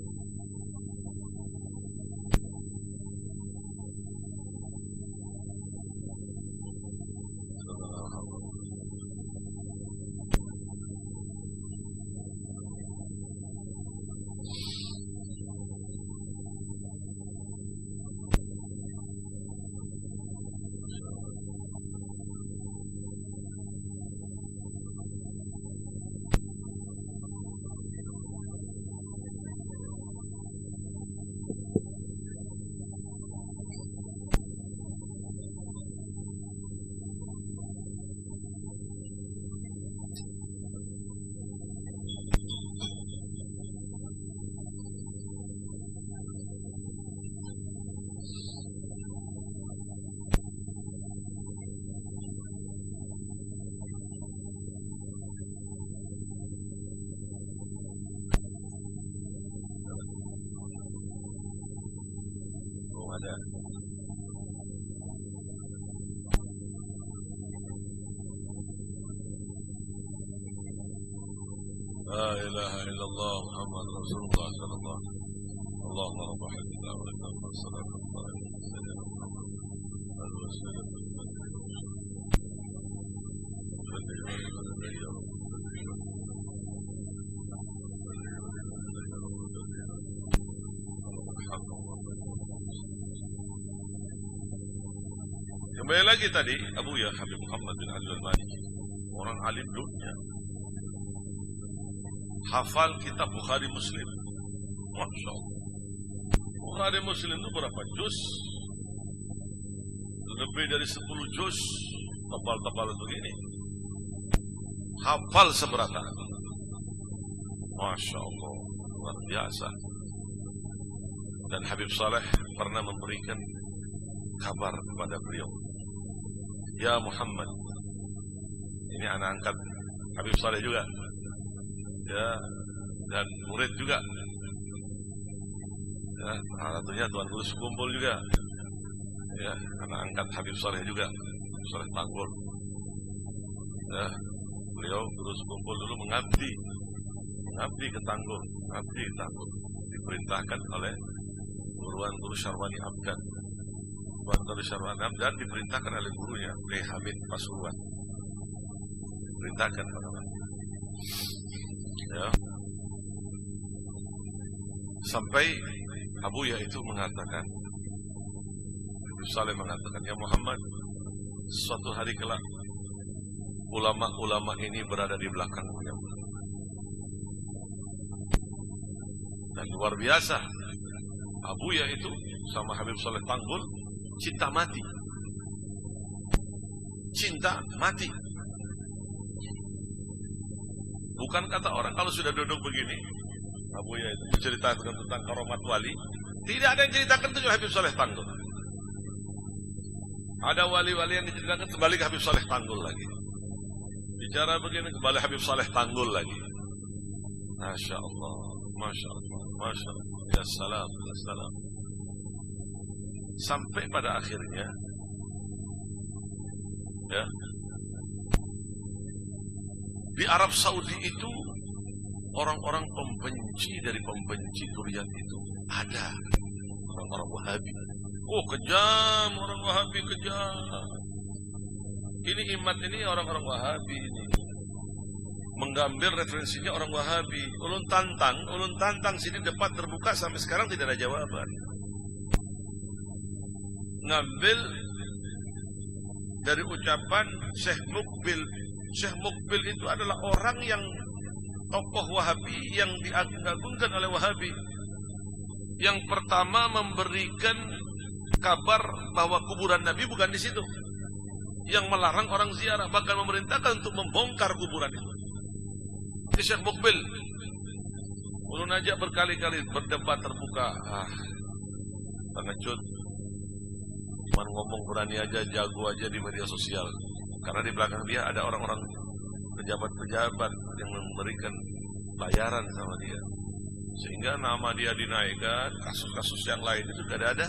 Ada. La ilaha illallah Muhammad Rasulullah sallallahu alaihi wasallam. Allahumma rabb hadina wa lakal salatu wa salam. Kembali lagi tadi Abuya Habib Muhammad bin Ali al-Maliki, orang alim dunia, hafal kitab Bukhari Muslim. Masya Allah. Bukhari Muslim itu berapa juz? Lebih dari 10 juz, tebal-tebal begini. Hafal seberatan. Masya Allah, luar biasa. Dan Habib Saleh pernah memberikan kabar kepada beliau, ya Muhammad, ini anak angkat Habib Saleh juga, ya, dan murid juga, ya, satunya Tuan Guru Sekumpul juga, ya, anak angkat Habib Saleh juga, Habib Saleh Tanggul, ya, beliau Guru Sekumpul dulu mengabdi ke Tanggul, diperintahkan oleh Tuan Guru Syarwani Abdan. Tuan Guru Syarwani Abdan diperintahkan oleh gurunya Hamid Pasuruan, diperintahkan ya, sampai Abuya itu mengatakan, Habib Saleh mengatakan, ya Muhammad, suatu hari kelak ulama-ulama ini berada di belakangmu. Dan luar biasa, Abuya itu sama Habib Saleh Tanggul cinta mati. Bukan kata orang kalau sudah duduk begini, Abuya itu menceritakan tentang karomat wali, tidak ada yang ceritakan itu Habib Saleh Tanggul. Ada wali-wali yang diceritakan kembali ke Habib Saleh Tanggul lagi. Bicara begini kembali Habib Saleh Tanggul lagi. Masya Allah, Masya Allah, Masya Allah. Ya salam, ya salam. Sampai pada akhirnya, ya, di Arab Saudi itu orang-orang pembenci dari pembenci Durian itu ada orang-orang Wahabi. Oh, kejam, orang Wahabi kejam. Ini imat ini orang-orang Wahabi ini. Mengambil referensinya orang Wahabi. Ulun tantang sini debat terbuka sampai sekarang tidak ada jawaban. Ngambil dari ucapan Syekh Mukbil. Syekh Mukbil itu adalah orang yang tokoh Wahabi yang diagung-agungkan oleh Wahabi. Yang pertama memberikan kabar bahwa kuburan Nabi bukan di situ. Yang melarang orang ziarah, bahkan memerintahkan untuk membongkar kuburan itu. Ini Syekh Mukbil. Ulun ajak berkali-kali berdebat terbuka. Pengecut. Cuman ngomong berani aja, jago aja di media sosial. Karena di belakang dia ada orang-orang pejabat-pejabat yang memberikan bayaran sama dia. Sehingga nama dia dinaikkan, kasus-kasus yang lain itu tidak ada.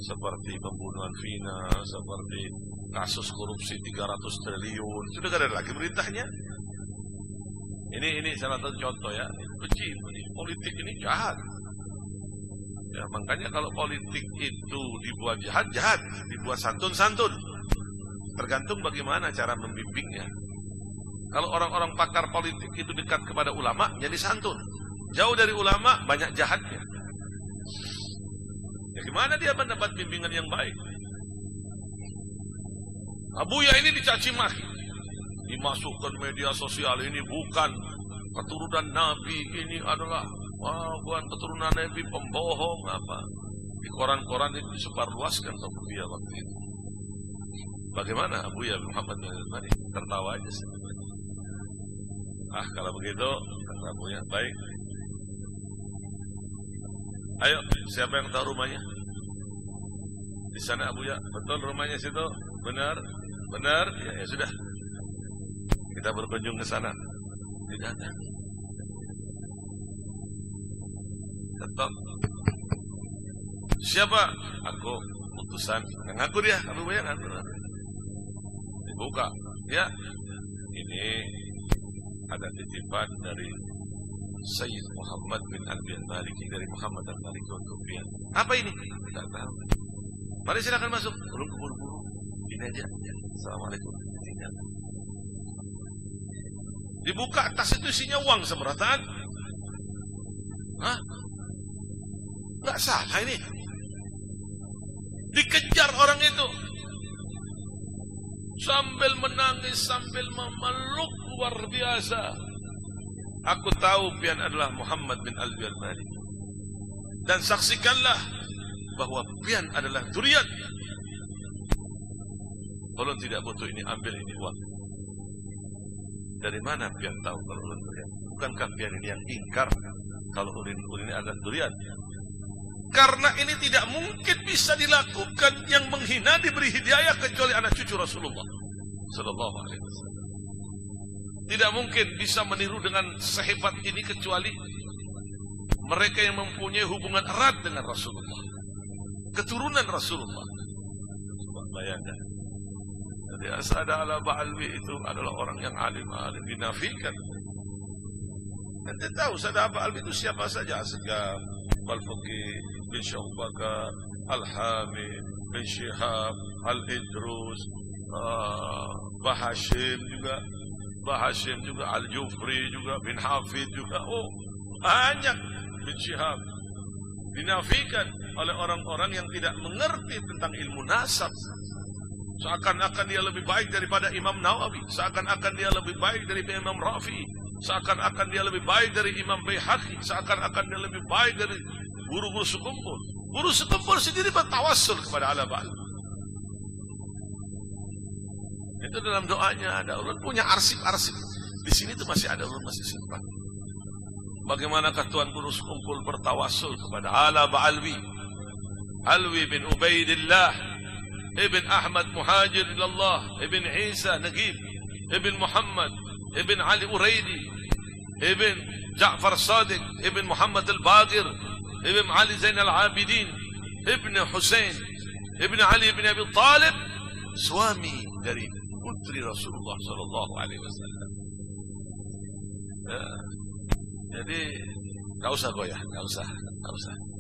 Seperti pembunuhan Vina, seperti kasus korupsi 300 triliun. Sudah tidak ada lagi beritanya. Ini salah satu contoh ya. Politik ini jahat. Ya, makanya kalau politik itu dibuat jahat, dibuat santun. Tergantung bagaimana cara membimbingnya. Kalau orang-orang pakar politik itu dekat kepada ulama, jadi santun. Jauh dari ulama, banyak jahatnya. Ya, gimana dia mendapat bimbingan yang baik? Abuya ini dicaci maki, dimasukkan media sosial, ini bukan keturunan Nabi, ini adalah bukan keturunan Nabi, pembohong apa. Di koran-koran itu disebarluaskan sama dia waktu itu. Bagaimana Abuya Muhammad bin Al-Mani? Tertawa aja sih. Kalau begitu kata Abuya, baik. Ayo, siapa yang tahu rumahnya? Di sana Abuya, betul rumahnya situ? Benar? Ya sudah. Kita berkunjung ke sana. Tidak ada. Tetap. Siapa? Aku utusan. Ngaku dia, Abuya ngaku. Dibuka. Ya. Ini ada titipan dari Sayyid Muhammad bin Albi Al-Maliki, dari Muhammad Al-Maliki untuk dia. Apa ini? Tidak tahu. Mari silakan masuk. Belum keburu-buru. Ini aja. Assalamualaikum. Tinggal. Dibuka, tas itu isinya uang semerataan. Nggak salah ini. Dikejar orang itu. Sambil menangis, sambil memeluk, luar biasa. Aku tahu pian adalah Muhammad bin Albi Al-Maliki. Dan saksikanlah bahwa pian adalah durian. Kalau tidak butuh ini, ambil ini uang. Dari mana pian tahu kalau ulun durian? Bukankah pian ini yang ingkar kalau ulun ini adalah durian? Karena ini tidak mungkin bisa dilakukan, yang menghina diberi hidayah kecuali anak cucu Rasulullah sallallahu alaihi wasallam. Tidak mungkin bisa meniru dengan sehebat ini kecuali mereka yang mempunyai hubungan erat dengan Rasulullah, keturunan Rasulullah. Coba bayangkan. Jadi As'ad ala Ba'alwi itu adalah orang yang alim dinafikan. Nanti tahu As'ad Ba'alwi itu siapa saja. Asgaf, Al-Faqih, bin Syahbaka, Al-Hamid, bin Syihab, Al-Idrus, Bahashim juga, Al-Jufri juga, bin Hafid juga. Oh, banyak bin Syihab. Dinafikan oleh orang-orang yang tidak mengerti tentang ilmu nasab. Seakan-akan dia lebih baik daripada Imam Nawawi, seakan-akan dia lebih baik daripada Imam Rafi'i, seakan-akan dia lebih baik dari Imam Baihaqi, seakan-akan dia lebih baik dari guru-guru sekumpul. Guru sekumpul sendiri bertawassul kepada Allah Ba'al. Itu dalam doanya ada. Ulun punya arsip-arsip. Di sini tuh masih ada, ulun masih simpan. Bagaimanakah Tuan Guru sekumpul bertawassul kepada Allah Ba'alwi, Alwi bin Ubaidillah, Ibn Ahmad Muhajir ilallah, Ibn Isa Nagib, Ibn Muhammad, Ibn Ali Uraidi, Ibn Ja'far Sadiq, Ibn Muhammad Al-Baqir, Ibn Ali Zain Al-Abidin, Ibn Husain, Ibn Ali Ibn Abi Talib, suami dari putri Rasulullah sallallahu alaihi wasallam. Jadi enggak usah goyah, enggak usah.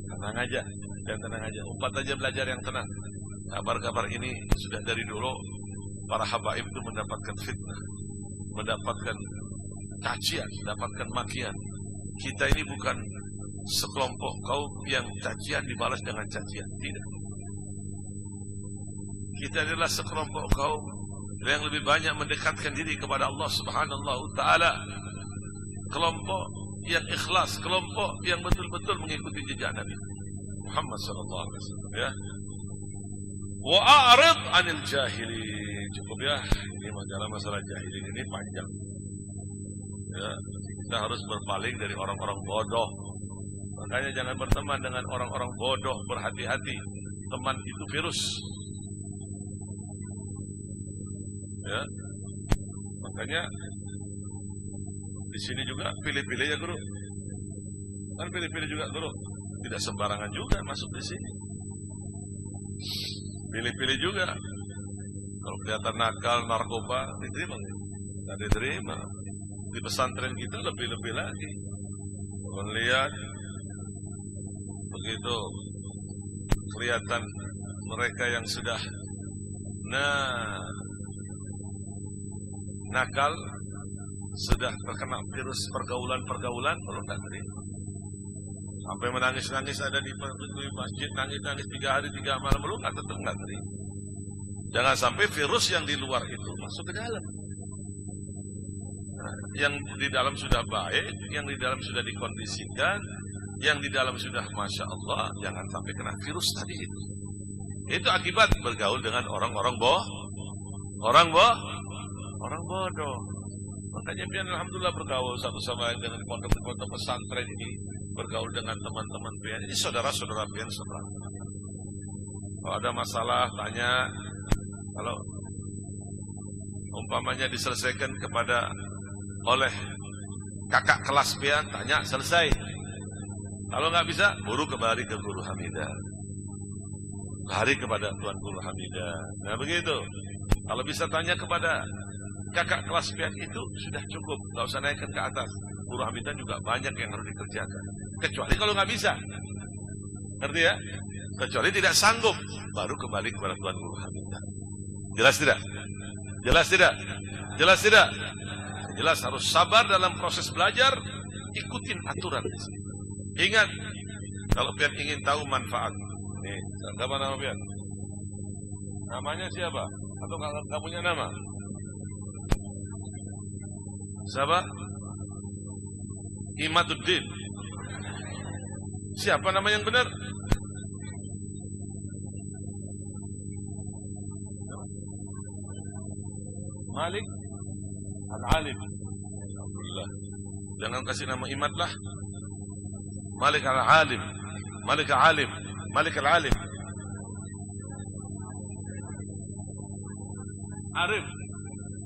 Tenang aja, dan tenang aja. Umpat aja belajar yang tenang. Kabar-kabar ini sudah dari dulu para habaib itu mendapatkan fitnah, mendapatkan cacian, mendapatkan makian. Kita ini bukan sekelompok kaum yang cacian dibalas dengan cacian, tidak. Kita adalah sekelompok kaum yang lebih banyak mendekatkan diri kepada Allah Subhanahu wa taala. Kelompok yang ikhlas, kelompok yang betul-betul mengikuti jejak Nabi Muhammad sallallahu alaihi wasallam, ya. Wa a'rid 'anil jahilin. Cukup ya, ini masalah jahilin ini panjang. Ya, kita harus berpaling dari orang-orang bodoh. Makanya jangan berteman dengan orang-orang bodoh, berhati-hati. Teman itu virus. Ya. Makanya di sini juga pilih-pilih ya guru. Kan pilih-pilih juga guru. Tidak sembarangan juga masuk di sini. Pilih-pilih juga. Kalau kelihatan nakal, narkoba, diterima nggak? Nggak diterima. Di pesantren kita lebih-lebih lagi. Kalau lihat begitu kelihatan mereka yang sudah nakal, sudah terkena virus pergaulan, kalau nggak terima. Sampai menangis-nangis ada di masjid, nangis-nangis 3 hari 3 malam, lu tetap nggak terima. Jangan sampai virus yang di luar itu masuk ke dalam. Nah, yang di dalam sudah baik, yang di dalam sudah dikondisikan, yang di dalam sudah Masya Allah, jangan sampai kena virus tadi itu. Itu akibat bergaul dengan orang-orang bodoh. Makanya pian alhamdulillah bergaul satu sama lain dengan pondok-pondok pesantren ini, bergaul dengan teman-teman pian. Ini saudara-saudara pian saudara. Kalau ada masalah tanya, kalau umpamanya diselesaikan oleh kakak kelas pian, tanya selesai. Kalau nggak bisa, guru kembali ke Guru Hamidah. Lari kepada Tuan Guru Hamidah. Nah begitu. Kalau bisa tanya kepada kakak kelas pian itu sudah cukup. Nggak usah naikkan ke atas. Guru Hamidah juga banyak yang harus dikerjakan. Kecuali kalau nggak bisa. Ngerti ya? Kecuali tidak sanggup. Baru kembali kepada Tuan Guru Hamidah. Jelas tidak? Jelas tidak? Jelas tidak? Jelas harus sabar dalam proses belajar. Ikutin aturan di sini. Ingat, kalau pian ingin tahu manfaat. Nih, siapa nama pian? Namanya siapa? Atau nggak punya nama? Siapa? Imaduddin. Siapa nama yang benar? Malik Al-Alim. Alhamdulillah. Jangan kasih nama Imad lah. Malik Al-Alim. Malik al-alim. Malik al-alim. Arif.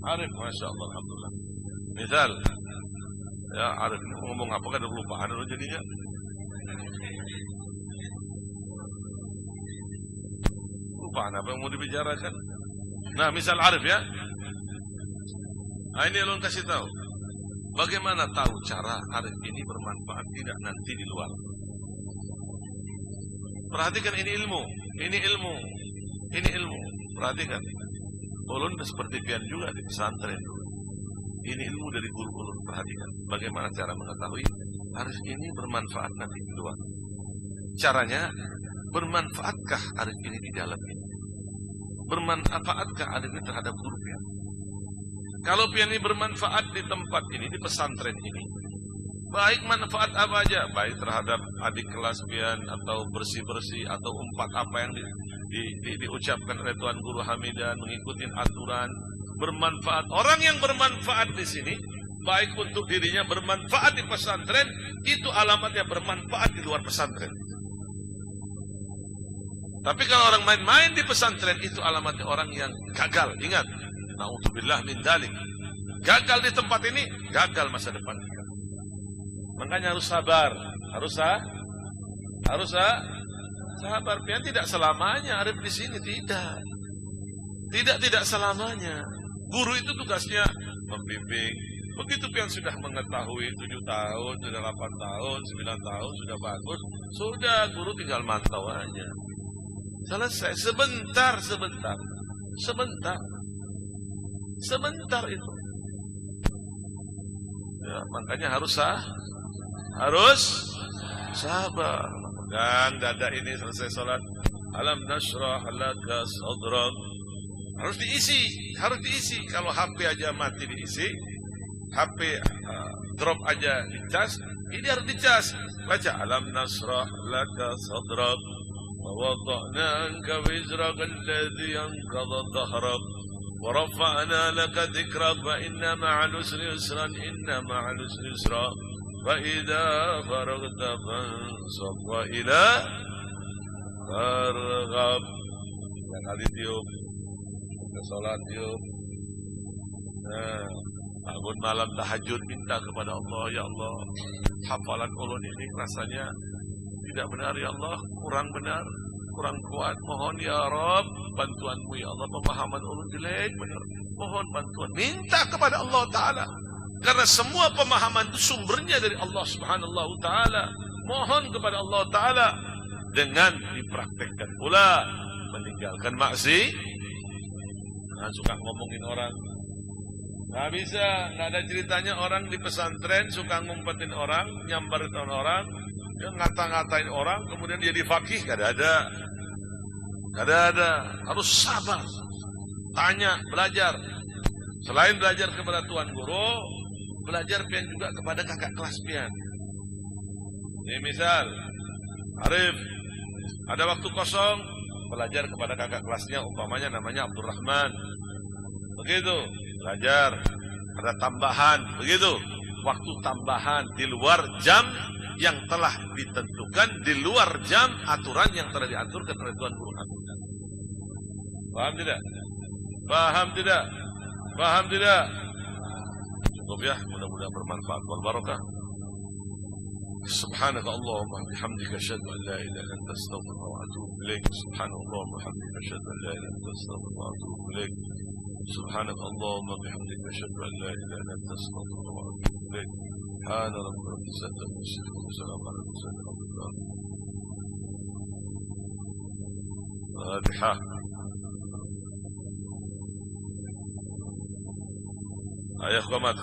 Arif, Masya Allah, Alhamdulillah. Misal, ya Arif ngomong apa kan udah lupa, ada jadinya. Lupa apa yang mau dibicarakan. Nah, misal Arif ya. Nah, ini lo kasih tahu. Bagaimana tahu cara Arif ini bermanfaat tidak nanti di luar? Perhatikan ini ilmu, ini ilmu, ini ilmu. Perhatikan. Ulun seperti pian juga di pesantren. Ini ilmu dari guru ulun. Perhatikan bagaimana cara mengetahui Arif ini bermanfaat nanti di luar. Caranya, bermanfaatkah Arif ini di dalam ini? Bermanfaatkah Arif ini terhadap guru pian? Kalau pian ini bermanfaat di tempat ini, di pesantren ini, baik manfaat apa aja, baik terhadap adik kelas pian atau bersih-bersih atau umpat apa yang diucapkan oleh Tuan Guru Hamidan, mengikuti aturan, bermanfaat. Orang yang bermanfaat di sini, baik untuk dirinya bermanfaat di pesantren, itu alamatnya bermanfaat di luar pesantren. Tapi kalau orang main-main di pesantren, itu alamatnya orang yang gagal. Ingat, na'udzubillah min dzalik. Gagal di tempat ini, gagal masa depan kita. Makanya harus sabar, harus sabar. Pian tidak selamanya Arif di sini, tidak selamanya. Guru itu tugasnya membimbing. Begitu pian sudah mengetahui 7 tahun, sudah 8 tahun, 9 tahun, sudah bagus, sudah guru tinggal mantau aja. Selesai, sebentar itu. Ya, makanya harus sabar. Pegang dada ini selesai salat. Alam nashrah laka sadrak. Harus diisi. Kalau HP aja mati diisi, HP drop aja dicas, ini harus dicas. Baca alam nashrah laka sadrak. ووضعنا عنك وزرك الذي أنقض ظهرك ورفعنا لك ذكرك فإن مع العسر يسرا إن مع العسر يسرا فإذا فرغت فانصب وإلى فارغب. Yang kali tiup ke sholat tiup. Bangun malam tahajud, minta kepada Allah, ya Allah, hafalan ulun ini rasanya tidak benar ya Allah, kurang benar, kurang kuat. Mohon ya Rabb bantuanmu ya Allah, pemahaman ulun jelek benar. Mohon bantuan, minta kepada Allah Ta'ala. Karena semua pemahaman itu sumbernya dari Allah Subhanahu Ta'ala. Mohon kepada Allah Ta'ala dengan dipraktekkan pula, meninggalkan maksiat. Jangan suka ngomongin orang. Nggak bisa, nggak ada ceritanya orang di pesantren suka ngumpetin orang, nyambarin orang, dia ngata-ngatain orang, kemudian dia difakih. Gak ada. Harus sabar, tanya, belajar. Selain belajar kepada Tuan Guru, belajar pian juga kepada kakak kelas pian. Ini misal Arif ada waktu kosong, belajar kepada kakak kelasnya, umpamanya namanya Abdurrahman. Begitu, belajar. Ada tambahan, begitu. Waktu tambahan di luar jam yang telah ditentukan, di luar jam aturan yang telah diatur oleh Tuan Guru Hamidan. Paham tidak? Cukup ya, mudah-mudahan bermanfaat wal barakah. Subhanaka Allahumma bihamdika asyhadu an la ilaha illa anta astaghfiruka wa atubu ilaik. Subhanallahumma bihamdika asyhadu an la ilaha illa anta astaghfiruka wa atubu ilaik. Subhanaka Allahumma bihamdika asyhadu an la ilaha illa anta astaghfiruka wa atubu ilaik. سبحان رب العزة عما يصفون وسلام على المرسلين والحمد لله. فاتحة. أيوة قمت